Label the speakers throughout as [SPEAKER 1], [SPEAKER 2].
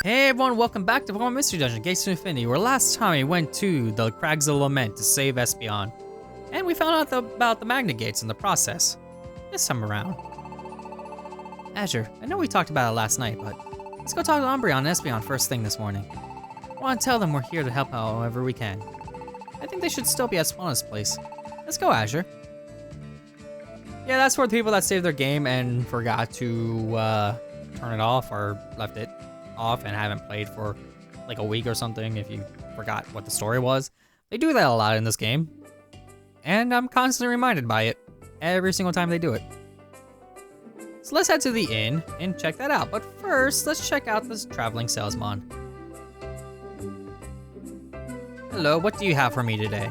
[SPEAKER 1] Hey everyone, welcome back to Pokémon Mystery Dungeon, Gates to Infinity, where last time we went to the Crags of Lament to save Espeon. And we found out about the Magnet Gates in the process. This time around. Azure, I know we talked about it last night, but let's go talk to Umbreon and Espeon first thing this morning. I want to tell them we're here to help out however we can. I think they should still be at Swana's place. Let's go, Azure. Yeah, that's for the people that saved their game and forgot to turn it off or left it off and haven't played for like a week or something if you forgot what the story was. They do that a lot in this game. And I'm constantly reminded by it every single time they do it. So let's head to the inn and check that out. But first, let's check out this traveling salesman. Hello, what do you have for me today?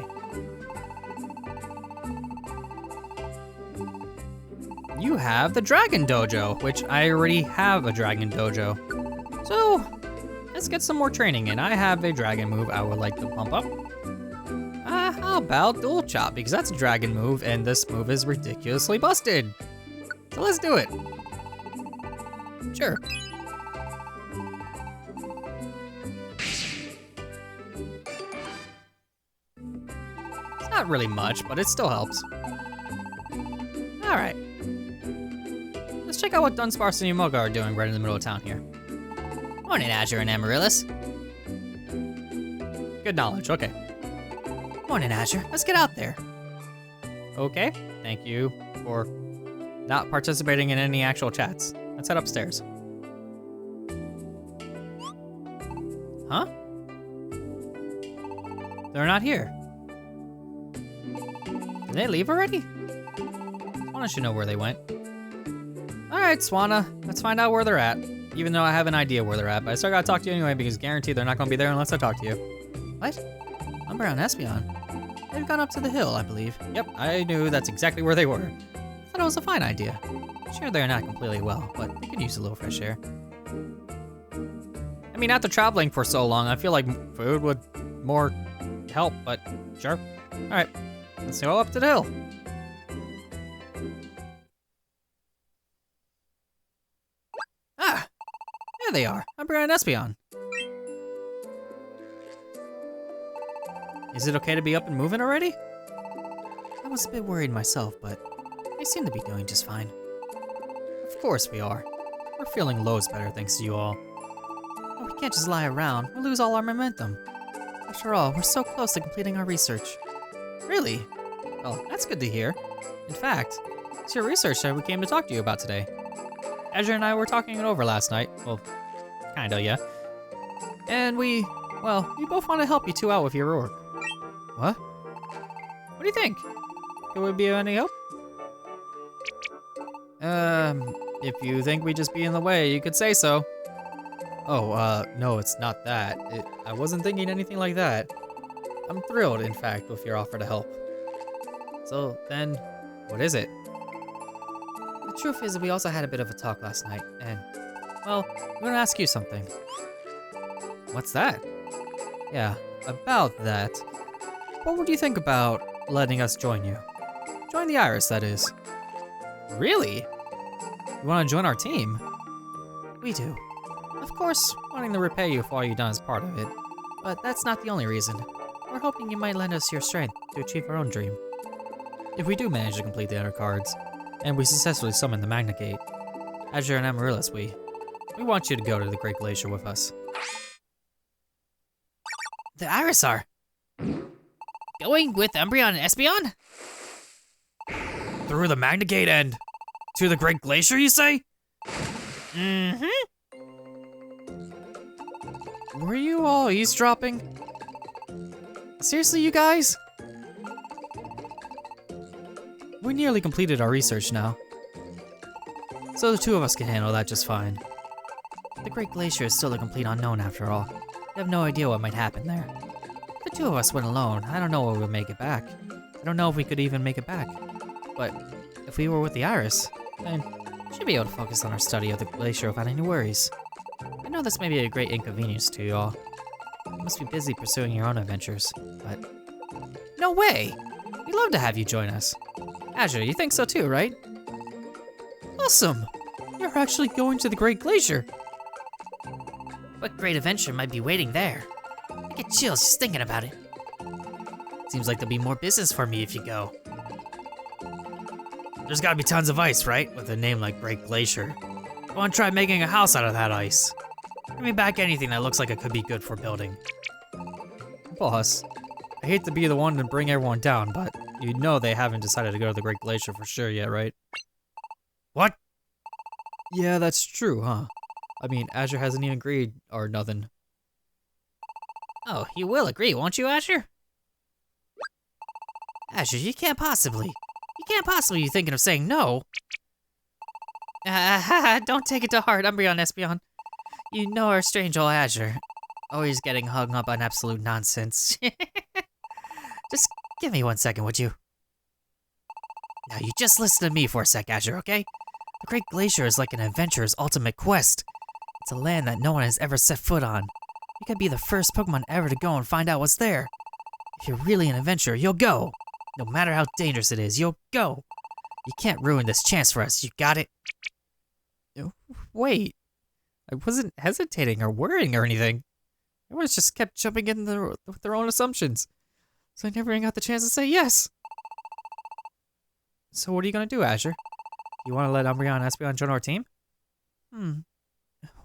[SPEAKER 1] You have the Dragon Dojo, which I already have a Dragon Dojo. So, let's get some more training in. I have a dragon move I would like to pump up. How about Dual Chop? Because that's a dragon move, and this move is ridiculously busted. So let's do it. Sure. It's not really much, but it still helps. Alright. Let's check out what Dunsparce and Umoga are doing right in the middle of town here. Morning, Azure and Amaryllis. Good knowledge, okay. Morning, Azure. Let's get out there. Okay, thank you for not participating in any actual chats. Let's head upstairs. Huh? They're not here. Did they leave already? Swana should know where they went. Alright, Swana, let's find out where they're at. Even though I have an idea where they're at, but I still gotta talk to you anyway because guaranteed they're not gonna be there unless I talk to you. What? Umbreon and Espeon. They've gone up to the hill, I believe. Yep, I knew that's exactly where they were. I thought it was a fine idea. Sure, they're not completely well, but they could use a little fresh air. I mean, after traveling for so long, I feel like food would more help, but sure. Alright, let's go up to the hill. There they are, Umbreon and Espeon. Is it okay to be up and moving already? I was a bit worried myself, but they seem to be doing just fine. Of course we are. We're feeling loads better thanks to you all. But we can't just lie around, we'll lose all our momentum. After all, we're so close to completing our research. Really? Well, that's good to hear. In fact, it's your research that we came to talk to you about today. Azure and I were talking it over last night. Well, kinda, yeah. And we both want to help you two out with your work. What? What do you think? Could we be of any help? If you think we just be in the way, you could say so. Oh, no, it's not that. I wasn't thinking anything like that. I'm thrilled, in fact, with your offer to help. So, then, what is it? The truth is, we also had a bit of a talk last night, and, well, I'm gonna ask you something. What's that? Yeah, about that. What would you think about letting us join you? Join the Iris, that is. Really? You wanna join our team? We do. Of course, wanting to repay you for all you've done is part of it, but that's not the only reason. We're hoping you might lend us your strength to achieve our own dream. If we do manage to complete the other cards, and we successfully summon the Magnet Gate, Azure and Amaryllis, we want you to go to the Great Glacier with us. The Iris are going with Umbreon and Espeon? Through the Magnet Gate and to the Great Glacier, you say? Mm-hmm. Were you all eavesdropping? Seriously, you guys? We nearly completed our research now, so the two of us can handle that just fine. The Great Glacier is still a complete unknown after all. We have no idea what might happen there. If the two of us went alone, I don't know if we'll make it back. I don't know if we could even make it back. But if we were with the Iris, then we should be able to focus on our study of the glacier without any worries. I know this may be a great inconvenience to you all. You must be busy pursuing your own adventures, but... No way! We'd love to have you join us. Azure, you think so too, right? Awesome! You're actually going to the Great Glacier!
[SPEAKER 2] What great adventure might be waiting there? I get chills just thinking about it. Seems like there'll be more business for me if you go.
[SPEAKER 1] There's gotta be tons of ice, right? With a name like Great Glacier. I wanna try making a house out of that ice. Give me back anything that looks like it could be good for building. Boss, I hate to be the one to bring everyone down, but you know they haven't decided to go to the Great Glacier for sure yet, right?
[SPEAKER 2] What?
[SPEAKER 1] Yeah, that's true, huh? I mean, Azure hasn't even agreed or nothing.
[SPEAKER 2] Oh, you will agree, won't you, Azure? Azure, you can't possibly be thinking of saying no. Don't take it to heart, Umbreon Espeon. You know our strange old Azure. Always getting hung up on absolute nonsense. Just give me 1 second, would you? Now, you just listen to me for a sec, Azure, okay? The Great Glacier is like an adventurer's ultimate quest. It's a land that no one has ever set foot on. You could be the first Pokemon ever to go and find out what's there. If you're really an adventurer, you'll go. No matter how dangerous it is, you'll go. You can't ruin this chance for us, you got it?
[SPEAKER 1] Wait. I wasn't hesitating or worrying or anything. Everyone just kept jumping in with their own assumptions. So I never even got the chance to say yes. So what are you gonna do, Azure? You wanna let Umbreon and Espeon join our team?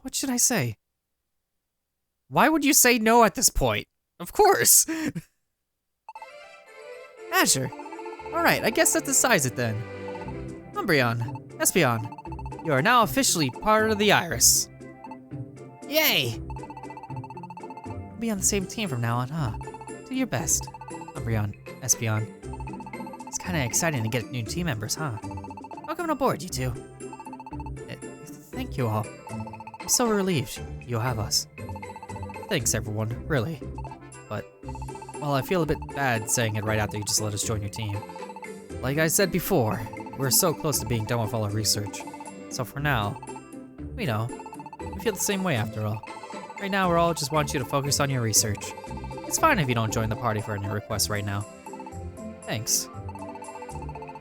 [SPEAKER 1] What should I say? Why would you say no at this point? Of course! Azure. Alright, I guess that decides it then. Umbreon, Espeon, you are now officially part of the Iris.
[SPEAKER 2] Yay!
[SPEAKER 1] We'll be on the same team from now on, huh? Do your best, Umbreon, Espeon. It's kinda exciting to get new team members, huh?
[SPEAKER 2] Welcome aboard, you two.
[SPEAKER 1] Thank you all. I'm so relieved you'll have us. Thanks, everyone, really. But, well, I feel a bit bad saying it right after you just let us join your team. Like I said before, we're so close to being done with all our research. So for now, we know. We feel the same way after all. Right now, we're all just want you to focus on your research. It's fine if you don't join the party for any requests right now. Thanks.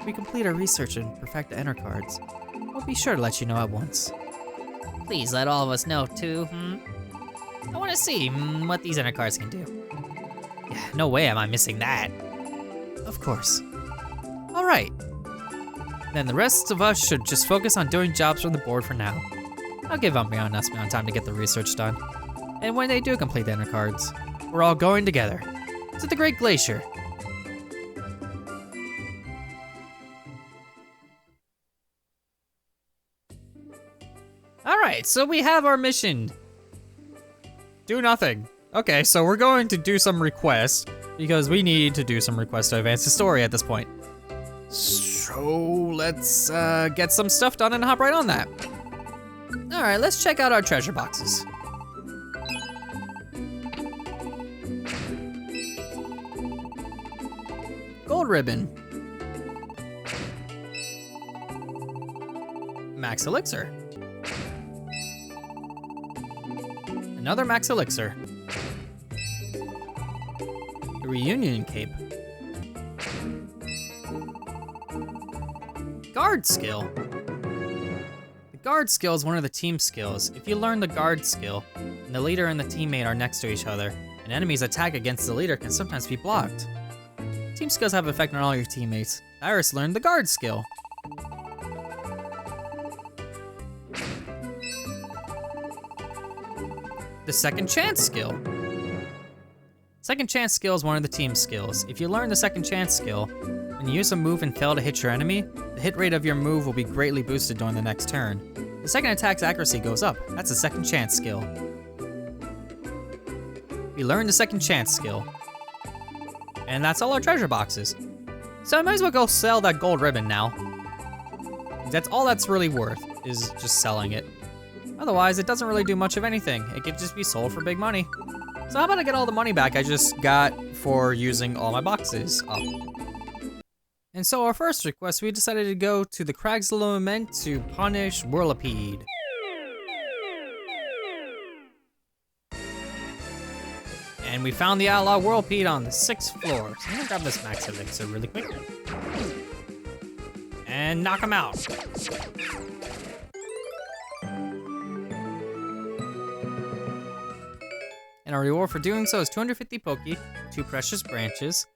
[SPEAKER 1] If we complete our research and perfect the enter cards, we'll be sure to let you know at once.
[SPEAKER 2] Please let all of us know, too, I want to see what these enter cards can do. Yeah, no way am I missing that.
[SPEAKER 1] Of course. Alright. Then the rest of us should just focus on doing jobs from the board for now. I'll give Umbreon and Espeon time to get the research done. And when they do complete the enter cards, we're all going together to the Great Glacier. Alright, so we have our mission. Do nothing. Okay, so we're going to do some requests because we need to do some requests to advance the story at this point. So let's get some stuff done and hop right on that. Alright, let's check out our treasure boxes. Gold ribbon. Max elixir. Another max elixir. A reunion cape. Guard skill. The guard skill is one of the team skills. If you learn the guard skill, and the leader and the teammate are next to each other, an enemy's attack against the leader can sometimes be blocked. Team skills have effect on all your teammates. Iris learned the guard skill. The second chance skill. Second chance skill is one of the team skills. If you learn the second chance skill, when you use a move and fail to hit your enemy, the hit rate of your move will be greatly boosted during the next turn. The second attack's accuracy goes up. That's a second chance skill. We learned the second chance skill. And that's all our treasure boxes. So I might as well go sell that gold ribbon now. That's all that's really worth, is just selling it. Otherwise, it doesn't really do much of anything. It could just be sold for big money. So how about I get all the money back I just got for using all my boxes up? And so our first request, we decided to go to the Crags Lament to punish Whirlipede. And we found the Outlaw Whirlipede on the 6th floor. So I'm gonna grab this max elixir really quick. And knock him out. And our reward for doing so is 250 Poke, 2 Precious Branches,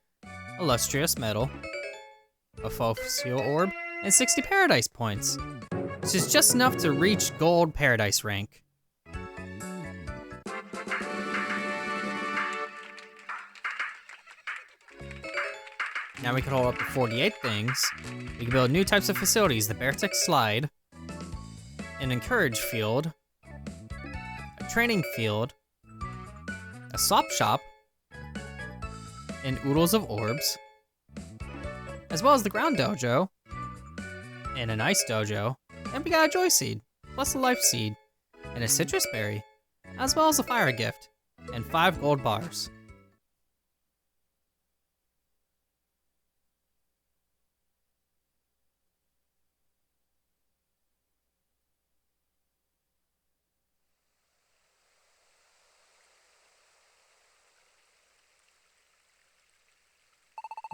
[SPEAKER 1] a Lustrous Medal, a Fossil Orb, and 60 Paradise Points, which is just enough to reach Gold Paradise rank. Now we can hold up to 48 things. We can build new types of facilities, the Beartech Slide, an Encourage Field, a Training Field, a Swap Shop, and Oodles of Orbs, as well as the Ground Dojo, and an Ice Dojo, and we got a Joy Seed, plus a Life Seed, and a Citrus Berry, as well as a Fire Gift, and 5 gold bars.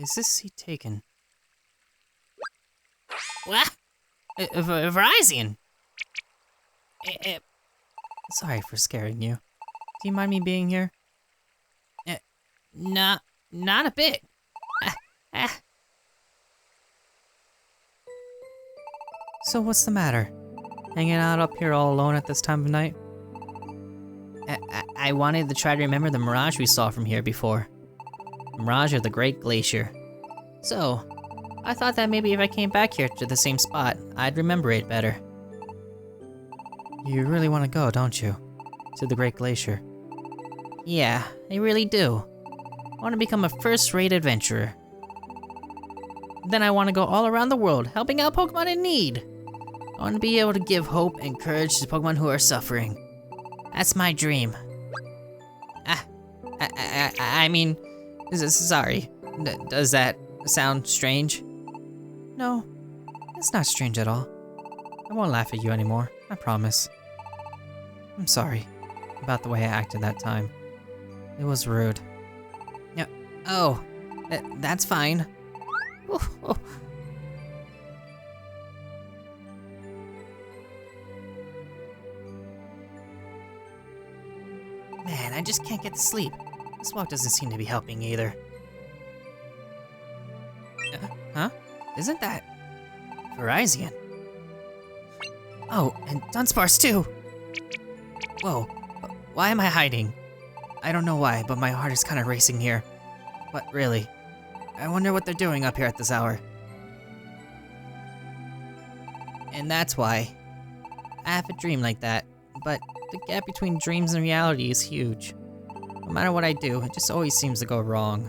[SPEAKER 1] Is this seat taken?
[SPEAKER 2] What? Verizon?
[SPEAKER 1] Sorry for scaring you. Do you mind me being here?
[SPEAKER 2] Not a bit.
[SPEAKER 1] So what's the matter? Hanging out up here all alone at this time of night?
[SPEAKER 2] I wanted to try to remember the mirage we saw from here before. The mirage of the Great Glacier. So, I thought that maybe if I came back here to the same spot, I'd remember it better.
[SPEAKER 1] You really want to go, don't you? To the Great Glacier.
[SPEAKER 2] Yeah, I really do. I want to become a first-rate adventurer. Then I want to go all around the world, helping out Pokemon in need. I want to be able to give hope and courage to Pokemon who are suffering. That's my dream. I mean, sorry. Does that sound strange?
[SPEAKER 1] No, it's not strange at all. I won't laugh at you anymore, I promise. I'm sorry about the way I acted that time. It was rude.
[SPEAKER 2] Yeah. Oh, that's fine. Oh. Man, I just can't get to sleep. This walk doesn't seem to be helping either. Huh? Isn't that Verizon? Oh, and Dunsparce too! Whoa, why am I hiding? I don't know why, but my heart is kind of racing here. But really, I wonder what they're doing up here at this hour. And that's why I have a dream like that, but the gap between dreams and reality is huge. No matter what I do, it just always seems to go wrong.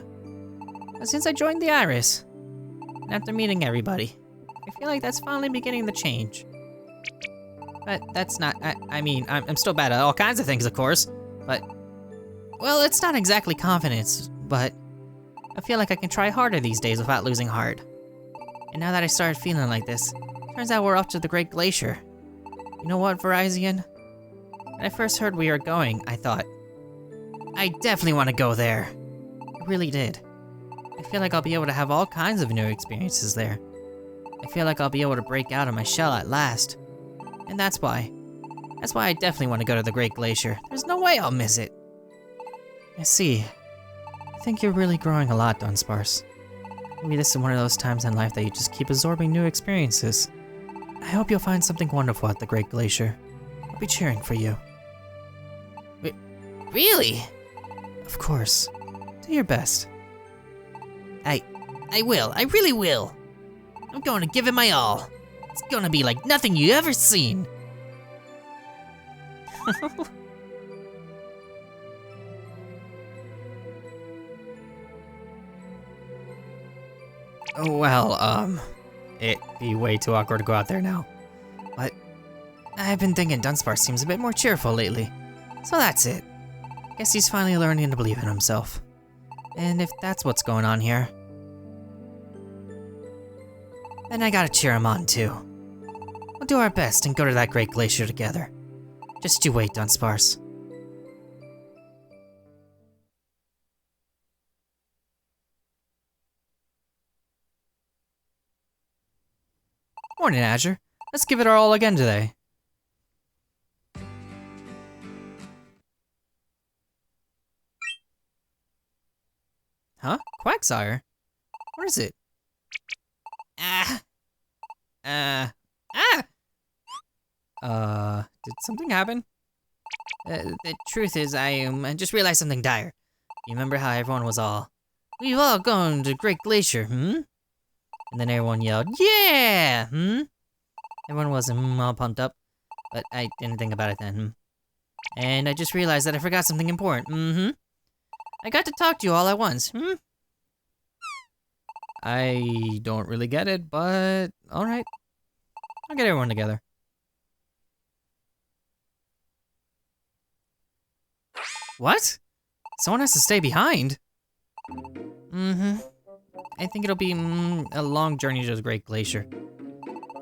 [SPEAKER 2] But since I joined the Iris, and after meeting everybody, I feel like that's finally beginning to change. But that's not, I mean, I'm still bad at all kinds of things, of course, but, well, it's not exactly confidence, but I feel like I can try harder these days without losing heart. And now that I started feeling like this, turns out we're up to the Great Glacier. You know what, Verizon? When I first heard we were going, I thought, I definitely want to go there. I really did. I feel like I'll be able to have all kinds of new experiences there. I feel like I'll be able to break out of my shell at last. And that's why I definitely want to go to the Great Glacier. There's no way I'll miss it.
[SPEAKER 1] I see. I think you're really growing a lot, Dunsparce. Maybe this is one of those times in life that you just keep absorbing new experiences. I hope you'll find something wonderful at the Great Glacier. I'll be cheering for you.
[SPEAKER 2] Really?
[SPEAKER 1] Of course. Do your best.
[SPEAKER 2] I will. I really will. I'm going to give it my all. It's going to be like nothing you ever seen.
[SPEAKER 1] Well, it'd be way too awkward to go out there now. But I've been thinking Dunsparce seems a bit more cheerful lately. So that's it. Guess he's finally learning to believe in himself. And if that's what's going on here, then I gotta cheer him on too. We'll do our best and go to that Great Glacier together. Just you wait, Dunsparce. Morning, Azure. Let's give it our all again today. Huh? Quagsire? Where is it?
[SPEAKER 2] Ah!
[SPEAKER 1] Did something happen?
[SPEAKER 2] The truth is, I just realized something dire. You remember how everyone was all, "We've all gone to Great Glacier, hmm?" And then everyone yelled, "Yeah, hmm?" Everyone was all pumped up, but I didn't think about it then, hmm? And I just realized that I forgot something important, mm-hmm. I got to talk to you all at once, hmm?
[SPEAKER 1] I don't really get it, but alright. I'll get everyone together. What? Someone has to stay behind?
[SPEAKER 2] Mm-hmm.
[SPEAKER 1] I think it'll be a long journey to the Great Glacier.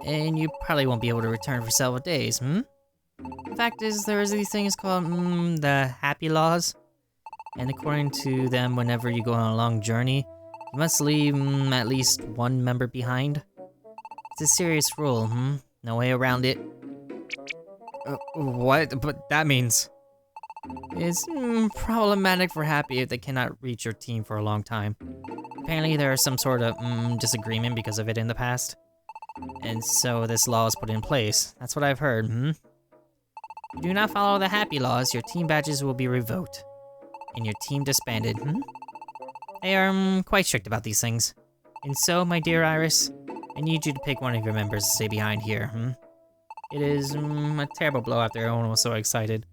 [SPEAKER 2] And you probably won't be able to return for several days, hmm?
[SPEAKER 1] The fact is, there's these things called, the HAPPI laws. And according to them, whenever you go on a long journey, you must leave at least one member behind.
[SPEAKER 2] It's a serious rule, hmm? No way around it.
[SPEAKER 1] What? But that means... It's problematic for HAPPI if they cannot reach your team for a long time. Apparently there is some sort of disagreement because of it in the past. And so this law is put in place. That's what I've heard, If you do not follow the HAPPI laws, your team badges will be revoked. And your team disbanded,
[SPEAKER 2] They are quite strict about these things. And so, my dear Iris, I need you to pick one of your members to stay behind here,
[SPEAKER 1] It is a terrible blow after everyone was so excited.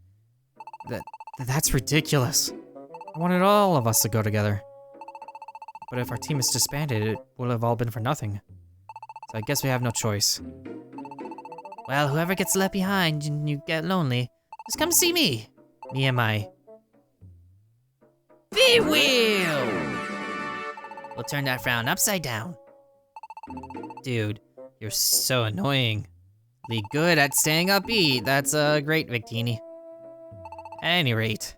[SPEAKER 1] That's ridiculous. I wanted all of us to go together. But if our team is disbanded, it will have all been for nothing. So I guess we have no choice.
[SPEAKER 2] Well, whoever gets left behind and you get lonely, just come see me. Me and my... V-Wheel! We'll turn that frown upside down.
[SPEAKER 1] Dude, you're so annoying. Be good at staying upbeat. That's great, Victini. At any rate.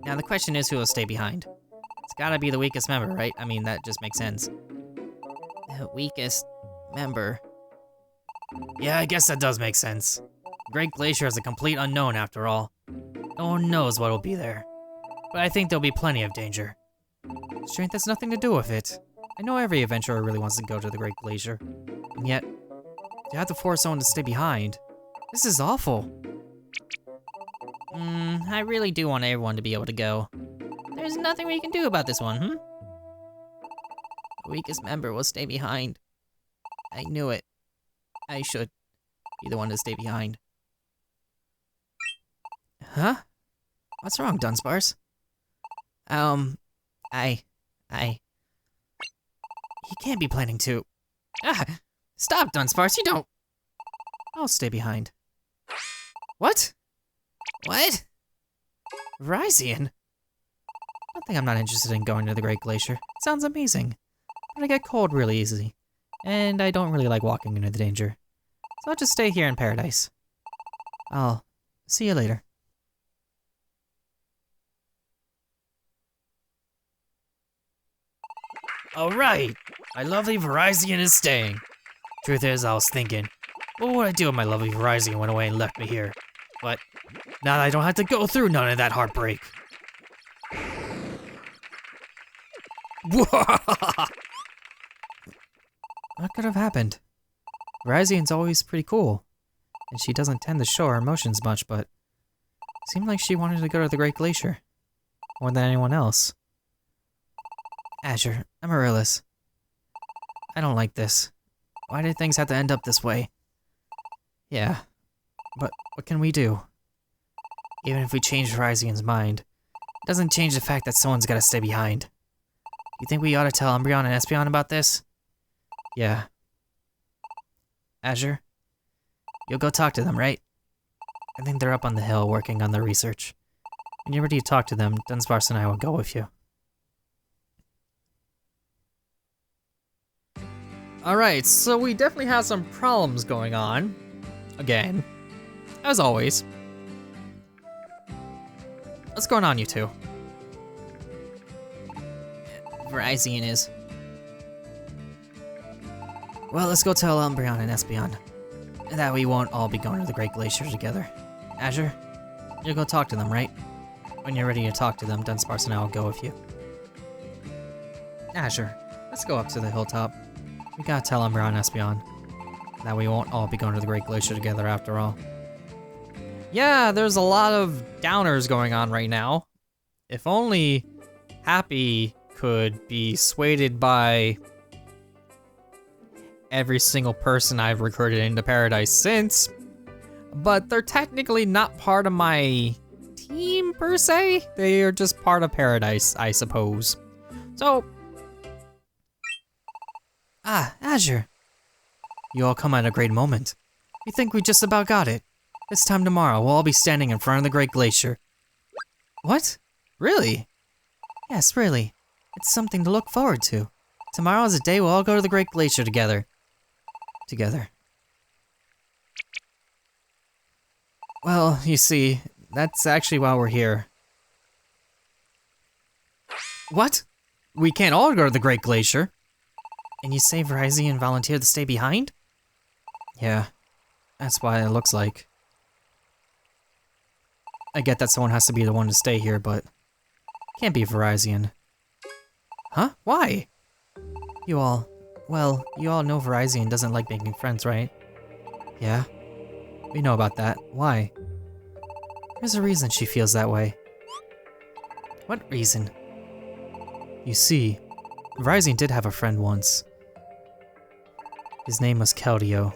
[SPEAKER 1] Now the question is who will stay behind. It's gotta be the weakest member, right? I mean, that just makes sense.
[SPEAKER 2] The weakest member.
[SPEAKER 1] Yeah, I guess that does make sense. Great Glacier is a complete unknown after all. No one knows what will be there. But I think there'll be plenty of danger. Strength has nothing to do with it. I know every adventurer really wants to go to the Great Glacier. And yet, you have to force someone to stay behind. This is awful.
[SPEAKER 2] I really do want everyone to be able to go. There's nothing we can do about this one, The weakest member will stay behind. I knew it. I should be the one to stay behind.
[SPEAKER 1] Huh? What's wrong, Dunsparce? He can't be planning to... Ah! Stop, Dunsparce, you don't... I'll stay behind. What?
[SPEAKER 2] What?
[SPEAKER 1] Virizion? Not think I'm not interested in going to the Great Glacier. It sounds amazing. But I get cold really easily. And I don't really like walking into the danger. So I'll just stay here in paradise. I'll see you later. Alright! My lovely Virizion is staying. Truth is, I was thinking, what would I do if my lovely Virizion went away and left me here? But now I don't have to go through none of that heartbreak. What could have happened? Virizion's always pretty cool, and she doesn't tend to show her emotions much, but it seemed like she wanted to go to the Great Glacier more than anyone else. Azure, Amaryllis. I don't like this. Why did things have to end up this way? Yeah, but what can we do? Even if we change Virizion's mind, it doesn't change the fact that someone's gotta stay behind. You think we ought to tell Umbreon and Espeon about this? Yeah. Azure, you'll go talk to them, right? I think they're up on the hill working on their research. When you're ready to talk to them, Dunsparce and I will go with you. Alright, so we definitely have some problems going on. Again. As always. What's going on, you two?
[SPEAKER 2] Virizion is.
[SPEAKER 1] Well, let's go tell Umbreon and Espeon. That way we won't all be going to the Great Glacier together. Azure, you'll go talk to them, right? When you're ready to talk to them, Dunsparce and I will go with you. Azure, let's go up to the hilltop. We gotta tell Umbreon and Espeon that we won't all be going to the Great Glacier together after all. Yeah, there's a lot of downers going on right now. If only Happy could be swayed by every single person I've recruited into Paradise since, but they're technically not part of my team per se. They are just part of Paradise, I suppose. So,
[SPEAKER 2] Azure. You all come at a great moment. We think we just about got it. This time tomorrow, we'll all be standing in front of the Great Glacier.
[SPEAKER 1] what? Really?
[SPEAKER 2] Yes, really. It's something to look forward to. Tomorrow is a day we'll all go to the Great Glacier together.
[SPEAKER 1] Well, you see, that's actually why we're here. What? We can't all go to the Great Glacier?
[SPEAKER 2] And you say Verizon volunteered to stay behind?
[SPEAKER 1] Yeah, that's why it looks like. I get that someone has to be the one to stay here, but can't be Verizon. Huh? Why?
[SPEAKER 2] You all know Verizon doesn't like making friends, right?
[SPEAKER 1] Yeah, we know about that. Why?
[SPEAKER 2] There's a reason she feels that way. What reason?
[SPEAKER 1] You see, Verizon did have a friend once. His name was Keldeo.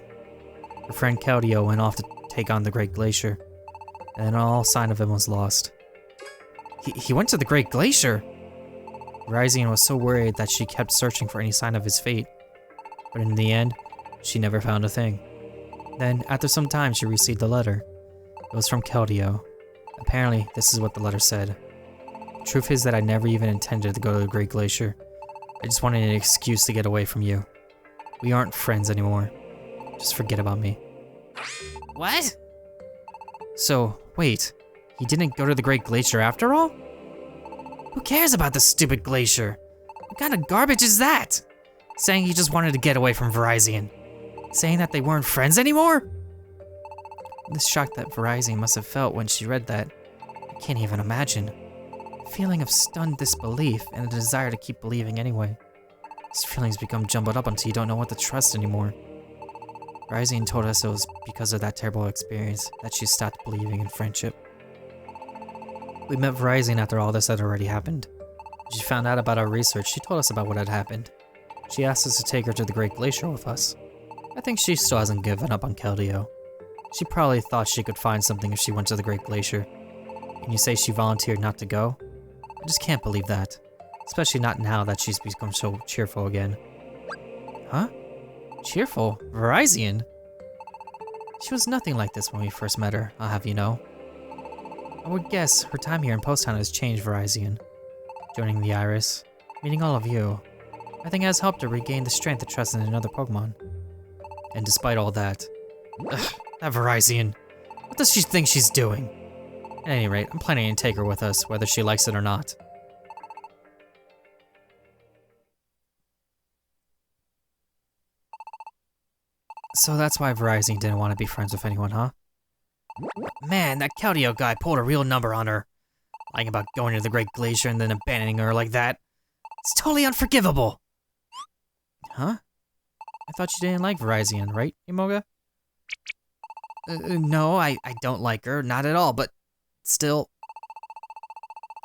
[SPEAKER 1] Her friend Keldeo went off to take on the Great Glacier, and then all sign of him was lost.
[SPEAKER 2] He went to the Great Glacier?
[SPEAKER 1] Verizon was so worried that she kept searching for any sign of his fate, but in the end, she never found a thing. Then, after some time, she received a letter. It was from Keldeo. Apparently, this is what the letter said. The truth is that I never even intended to go to the Great Glacier. I just wanted an excuse to get away from you. We aren't friends anymore. Just forget about me.
[SPEAKER 2] What?
[SPEAKER 1] So, wait. He didn't go to the Great Glacier after all?
[SPEAKER 2] Who cares about the stupid glacier? What kind of garbage is that? Saying he just wanted to get away from Verizon. Saying that they weren't friends anymore?
[SPEAKER 1] The shock that Verizon must have felt when she read that, I can't even imagine. A feeling of stunned disbelief and a desire to keep believing anyway. These feelings become jumbled up until you don't know what to trust anymore. Verizon told us it was because of that terrible experience that she stopped believing in friendship. We met Verizon after all this had already happened. When she found out about our research, she told us about what had happened. She asked us to take her to the Great Glacier with us. I think she still hasn't given up on Keldeo. She probably thought she could find something if she went to the Great Glacier. And you say she volunteered not to go? I just can't believe that. Especially not now that she's become so cheerful again. Huh? Cheerful? Verizon? She was nothing like this when we first met her, I'll have you know. I would guess her time here in Post Town has changed Verizon. Joining the Iris, meeting all of you, I think has helped her regain the strength to trust in another Pokemon. And despite all that, that Verizon, what does she think she's doing? At any rate, I'm planning to take her with us, whether she likes it or not. So that's why Verizon didn't want to be friends with anyone, huh? Man, that Keldeo guy pulled a real number on her. Lying about going to the Great Glacier and then abandoning her like that. It's totally unforgivable! Huh? I thought you didn't like Verizon, right, Imoga? No, I don't like her, not at all, but still...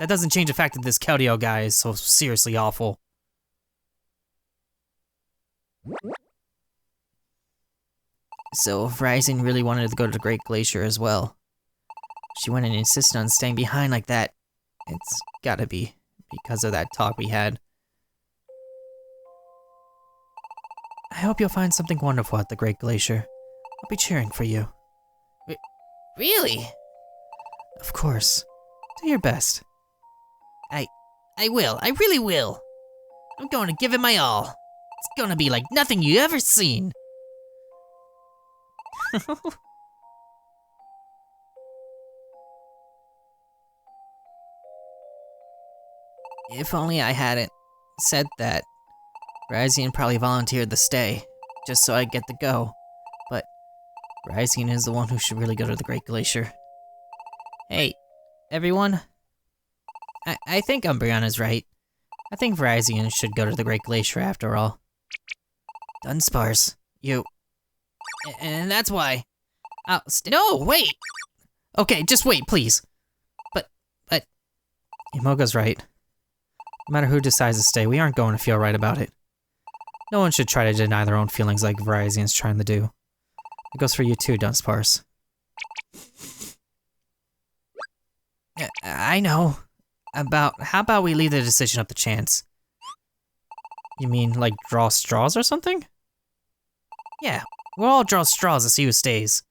[SPEAKER 1] That doesn't change the fact that this Keldeo guy is so seriously awful. So, Verizon really wanted to go to the Great Glacier as well. She went and insisted on staying behind like that. It's gotta be because of that talk we had. I hope you'll find something wonderful at the Great Glacier. I'll be cheering for you.
[SPEAKER 2] Really?
[SPEAKER 1] Of course. Do your best.
[SPEAKER 2] I will. I really will. I'm going to give it my all. It's gonna be like nothing you ever seen.
[SPEAKER 1] If only I hadn't said that. Verizon probably volunteered to stay, just so I get to go. But Verizon is the one who should really go to the Great Glacier. Hey, everyone. I think Umbreon is right.
[SPEAKER 2] I think Verizon should go to the Great Glacier after all. Dunsparce, you... And that's why... No, wait! Okay, just wait, please. But... Imoga's right. No matter who decides to stay, we aren't going to feel right about it. No one should try to deny their own feelings like Verizon's trying to do. It goes for you too, Dunsparce. I know. How about we leave the decision up to chance? You mean, like, draw straws or something? Yeah, we'll all draw straws to see who stays.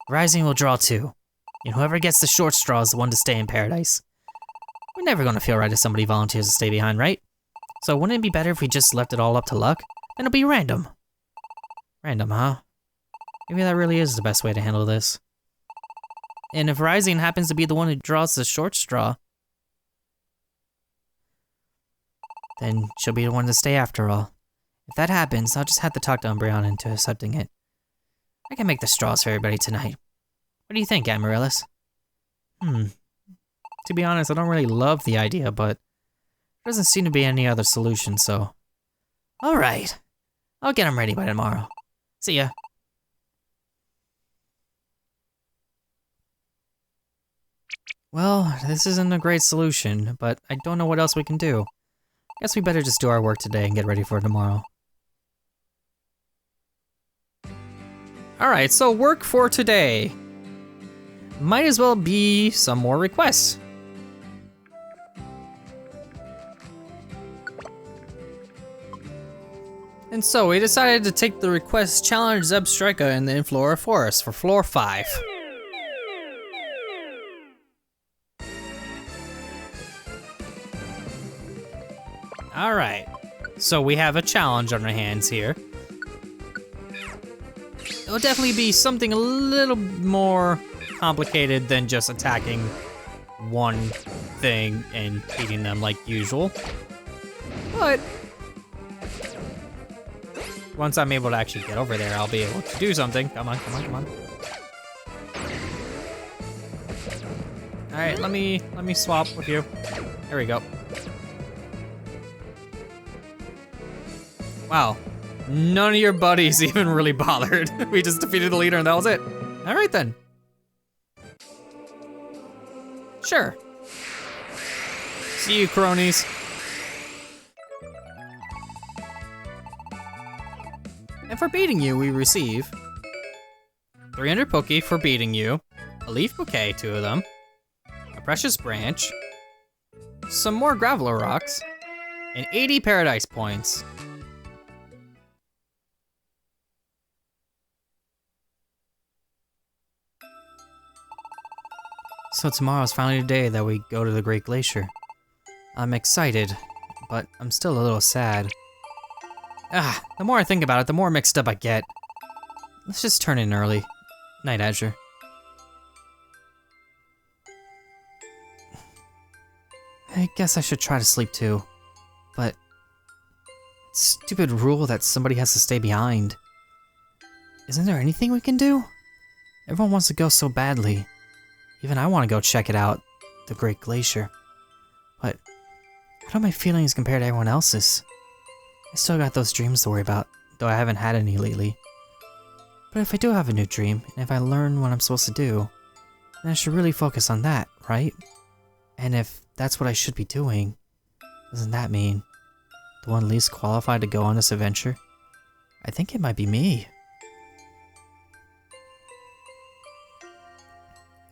[SPEAKER 2] Verizon will draw too. And whoever gets the short straw is the one to stay in paradise. We're never gonna feel right if somebody volunteers to stay behind, right? So wouldn't it be better if we just left it all up to luck? Then it'll be random. Random, huh? Maybe that really is the best way to handle this. And if Verizon happens to be the one who draws the short straw, then she'll be the one to stay after all. If that happens, I'll just have to talk to Umbreon into accepting it. I can make the straws for everybody tonight. What do you think, Amaryllis? To be honest, I don't really love the idea, but there doesn't seem to be any other solution, so... Alright. I'll get them ready by tomorrow. See ya. Well, this isn't a great solution, but I don't know what else we can do. Guess we better just do our work today and get ready for tomorrow.
[SPEAKER 1] Alright, so work for today. Might as well be some more requests. And so we decided to take the request challenge Zebstrika in the Inflora Forest for floor 5. Alright, so we have a challenge on our hands here. It will definitely be something a little more complicated than just attacking one thing and beating them like usual. But once I'm able to actually get over there, I'll be able to do something. Come on, come on, come on. Alright, let me swap with you. There we go. Wow, none of your buddies even really bothered. We just defeated the leader and that was it. All right then. Sure. See you, cronies. And for beating you, we receive 300 Poke for beating you, a leaf bouquet, 2 of them, a precious branch, some more Graveler rocks, and 80 paradise points. So tomorrow's finally the day that we go to the Great Glacier. I'm excited, but I'm still a little sad. The more I think about it, the more mixed up I get. Let's just turn in early. Night, Azure. I guess I should try to sleep too, but... Stupid rule that somebody has to stay behind. Isn't there anything we can do? Everyone wants to go so badly. Even I want to go check it out, the Great Glacier. But how do my feelings compare to everyone else's? I still got those dreams to worry about, though I haven't had any lately. But if I do have a new dream, and if I learn what I'm supposed to do, then I should really focus on that, right? And if that's what I should be doing, doesn't that mean the one least qualified to go on this adventure? I think it might be me.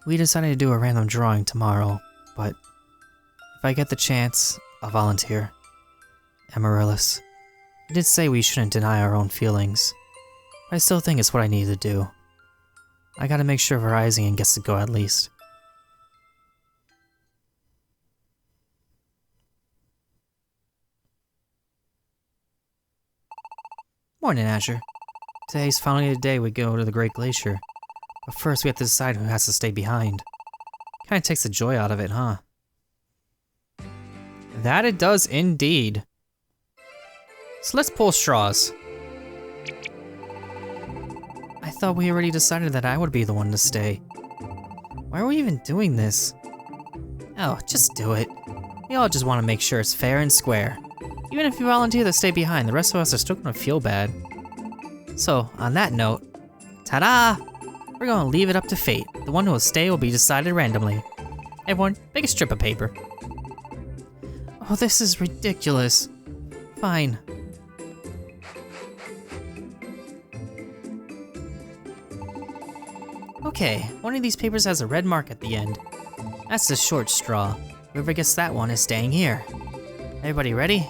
[SPEAKER 1] We decided to do a random drawing tomorrow, but if I get the chance, I'll volunteer. Amaryllis, you did say we shouldn't deny our own feelings, but I still think it's what I need to do. I gotta make sure Verizon gets to go at least. Morning, Azure. Today's finally the day we go to the Great Glacier. But first we have to decide who has to stay behind. Kinda takes the joy out of it, huh? That it does indeed. So let's pull straws. I thought we already decided that I would be the one to stay. Why are we even doing this?
[SPEAKER 2] Oh, just do it. We all just want to make sure it's fair and square. Even if you volunteer to stay behind, the rest of us are still gonna feel bad. So, on that note, ta-da! We're gonna leave it up to fate. The one who will stay will be decided randomly. Everyone, make a strip of paper. Oh, this is ridiculous. Fine. Okay, one of these papers has a red mark at the end. That's the short straw. Whoever gets that one is staying here. Everybody ready?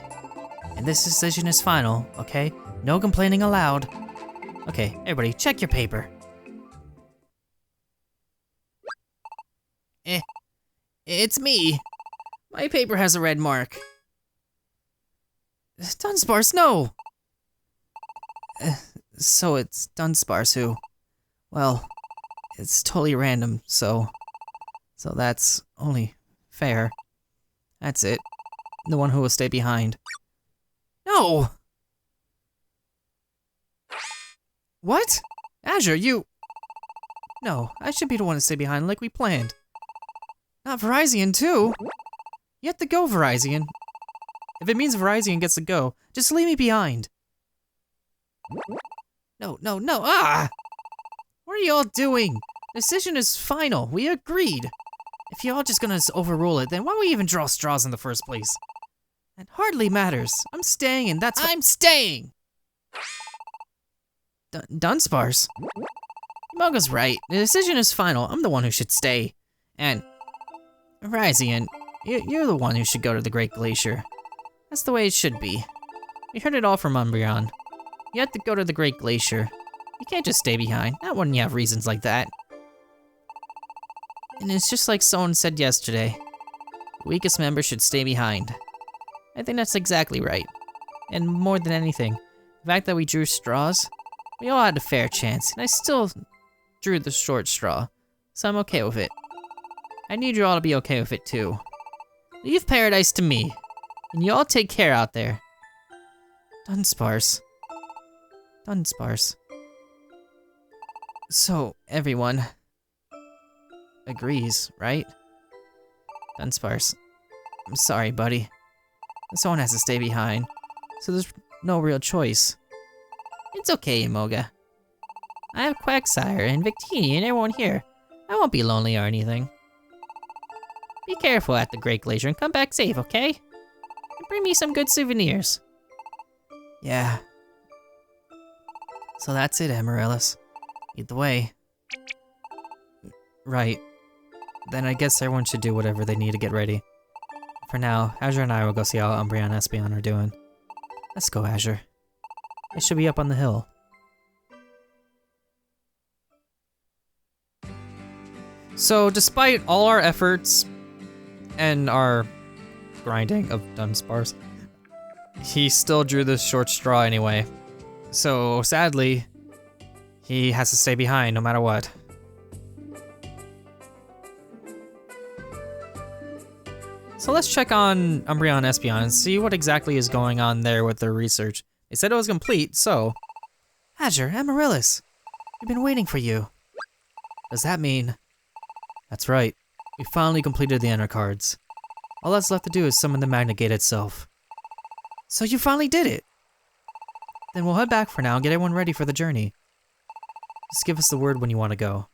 [SPEAKER 2] And this decision is final, okay? No complaining allowed. Okay, everybody, check your paper. It's me. My paper has a red mark. Dunsparce, no! So it's Dunsparce who... Well, it's totally random, so that's only fair. That's it. The one who will stay behind. No! What? Azure, you... No, I should be the one to stay behind like we planned. Not Verizon, too! You have to go, Verizon. If it means Verizon gets to go, just leave me behind. No, ah! What are y'all doing? The decision is final, we agreed. If y'all just gonna overrule it, then why we even draw straws in the first place? It hardly matters. I'm staying and that's I'm staying! Dunsparce? Moga's right. The decision is final. I'm the one who should stay. And... Verizon, you're the one who should go to the Great Glacier. That's the way it should be. We heard it all from Umbreon. You have to go to the Great Glacier. You can't just stay behind, not when you have reasons like that. And it's just like someone said yesterday. The weakest member should stay behind. I think that's exactly right. And more than anything, the fact that we drew straws, we all had a fair chance, and I still drew the short straw, so I'm okay with it. I need you all to be okay with it too. Leave paradise to me, and you all take care out there. Dunsparce. So, everyone agrees, right? Dunsparce, I'm sorry, buddy. Someone has to stay behind, so there's no real choice. It's okay, Moga. I have Quagsire and Victini and everyone here. I won't be lonely or anything. Be careful at the Great Glacier and come back safe, okay? And bring me some good souvenirs. Yeah. So that's it, Amaryllis. Lead the way. Right. Then I guess everyone should do whatever they need to get ready. For now, Azure and I will go see how Umbreon and Espeon are doing. Let's go, Azure. They should be up on the hill. So, despite all our efforts and our grinding of Dunsparce, he still drew this short straw anyway. So, sadly, he has to stay behind no matter what. So let's check on Umbreon and Espeon and see what exactly is going on there with their research. They said it was complete, so... Azure, Amaryllis, we've been waiting for you. Does that mean... That's right, we finally completed the inner cards. All that's left to do is summon the Magnet Gate itself. So you finally did it! Then we'll head back for now and get everyone ready for the journey. Just give us the word when you want to go,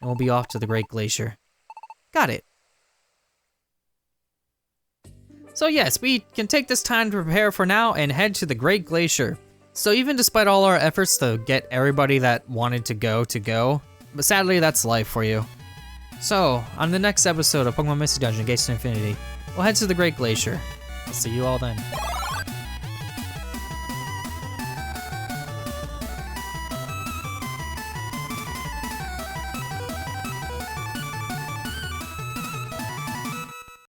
[SPEAKER 2] and we'll be off to the Great Glacier. Got it. So yes, we can take this time to prepare for now and head to the Great Glacier. So even despite all our efforts to get everybody that wanted to go, but sadly that's life for you. So, on the next episode of Pokemon Mystery Dungeon Gates to Infinity, we'll head to the Great Glacier. I'll see you all then.